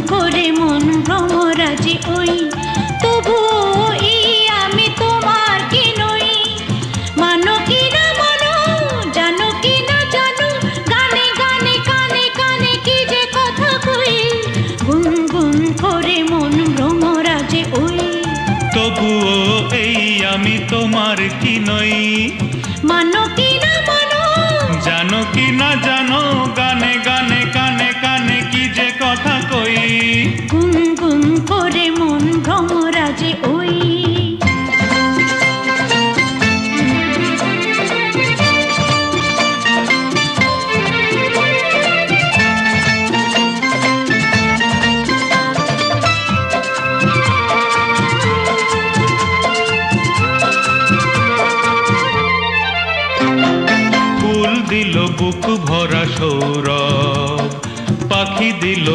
করে মন ভ্রমরাজি ওই, তবুও এই আমি তোমার কি নই। মানো কি না মানো, জানো কি না জানো, গানে গানে কানে কানে কি যে কথা কই, গুনগুন করে মন ভ্রমরাজি ওই, তবুও এই আমি তোমার কি নই। মানো কি না মানো, জানো কি না জানো, গানে গানে কানে কানে কি যে কথা কই, গুনগুন করে মন ভ্রমরাজি ওই। ফুল দিল বুক ভরা সৌরভ, পাখি দিল